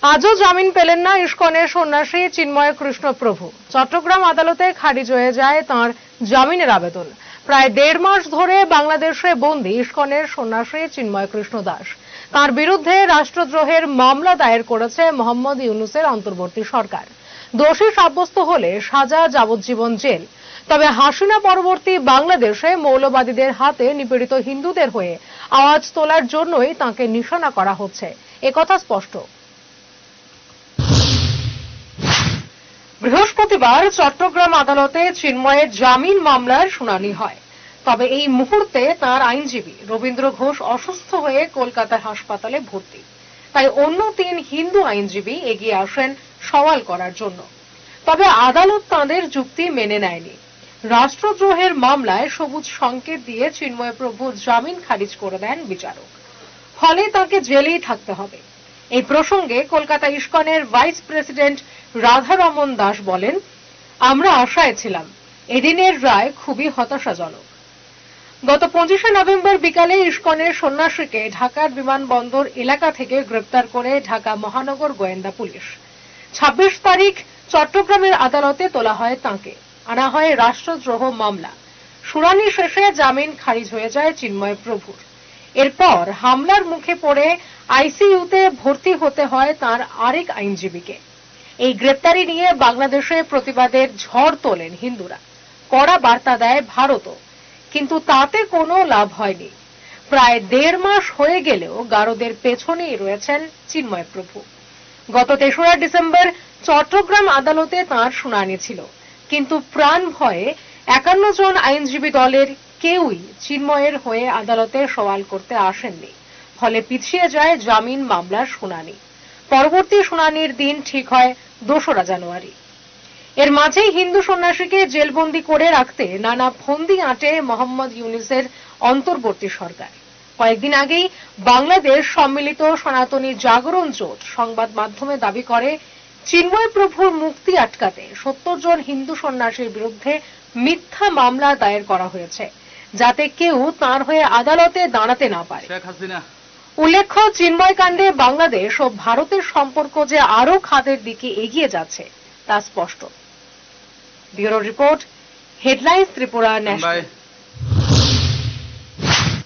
আজও জামিন পেলেন না ইস্কনের সন্ন্যাসী চিন্ময় কৃষ্ণ প্রভু। চট্টগ্রাম আদালতে খারিজ হয়ে যায় তাঁর জামিনের আবেদন। প্রায় 1.5 মাস ধরে বাংলাদেশে বন্দী ইস্কনের সন্ন্যাসী চিন্ময় কৃষ্ণ দাস। তাঁর বিরুদ্ধে রাষ্ট্রদ্রোহের মামলা দায়ের করেছে মোহাম্মদ ইউনূসের অন্তর্বর্তী সরকার। দোষী সাব্যস্ত হলে সাজা যাবজ্জীবন জেল। তবে হাসিনা পরবর্তী বাংলাদেশে মৌলবাদীদের হাতে নিপীড়িত হিন্দুদের হয়ে আওয়াজ তোলার জন্যই তাঁকে নিশানা করা হচ্ছে, একথা স্পষ্ট। বৃহস্পতিবার চট্টগ্রাম আদালতে চিন্ময়ের জামিন মামলার শুনানি হয়। তবে এই মুহূর্তে তার আইনজীবী রবীন্দ্র ঘোষ অসুস্থ হয়ে কলকাতার হাসপাতালে ভর্তি। তাই অন্য 3 হিন্দু আইনজীবী এগিয়ে আসেন সওয়াল করার জন্য। তবে আদালত তাঁদের যুক্তি মেনে নেয়নি। রাষ্ট্রদ্রোহের মামলায় সবুজ সংকেত দিয়ে চিন্ময় প্রভু জামিন খারিজ করে দেন বিচারক। ফলে তাঁকে জেলেই থাকতে হবে। এই প্রসঙ্গে কলকাতা ইস্কনের ভাইস প্রেসিডেন্ট রাধারমন দাস বলেন, আমরা আশায় ছিলাম, এদিনের রায় খুবই হতাশাজনক। গত 25শে নভেম্বর বিকালে ইস্কনের সন্ন্যাসীকে ঢাকার বিমানবন্দর এলাকা থেকে গ্রেপ্তার করে ঢাকা মহানগর গোয়েন্দা পুলিশ। 26 তারিখ চট্টগ্রামের আদালতে তোলা হয় তাঁকে, আনা হয় রাষ্ট্রদ্রোহ মামলা। শুনানি শেষে জামিন খারিজ হয়ে যায় চিন্ময় প্রভুর। এরপর হামলার মুখে পড়ে আইসিইউতে ভর্তি হতে হয় তাঁর আরেক আইনজীবীকে। এই গ্রেপ্তারি নিয়ে বাংলাদেশে প্রতিবাদের ঝড় তোলেন হিন্দুরা। কড়া বার্তা দেয় ভারতও, কিন্তু তাতে কোনো লাভ হয়নি। প্রায় 1.5 মাস হয়ে গেলেও গারদের পেছনেই রয়েছেন চিন্ময় প্রভু। গত 3রা ডিসেম্বর চট্টগ্রাম আদালতে তাঁর শুনানি ছিল, কিন্তু প্রাণ ভয়ে 51 জন আইনজীবী দলের কেউই চিন্ময়ের হয়ে আদালতে সওয়াল করতে আসেননি। ফলে পিছিয়ে যায় জামিন মামলার শুনানি। পরবর্তী শুনানির দিন ঠিক হয় 2রা জানুয়ারি। এর মাঝেই হিন্দু সন্ন্যাসীকে জেলবন্দি করে রাখতে নানা ফন্দি আঁটে মোহাম্মদ ইউনূসের অন্তর্বর্তী সরকার। কয়েকদিন আগেই বাংলাদেশ সম্মিলিত সনাতনী জাগরণ জোট সংবাদ মাধ্যমে দাবি করে, চিন্ময় প্রভুর মুক্তি আটকাতে 70 জন হিন্দু সন্ন্যাসীর বিরুদ্ধে মিথ্যা মামলা দায়ের করা হয়েছে, যাতে কেউ তাঁর হয়ে আদালতে দাঁড়াতে না পারে। উল্লেখ্য, চিন্ময় কাণ্ডে বাংলাদেশ ও ভারতের সম্পর্ক যে আরো খাদের দিকে এগিয়ে যাচ্ছে তা স্পষ্ট। Bureau report, headlines Tripura national.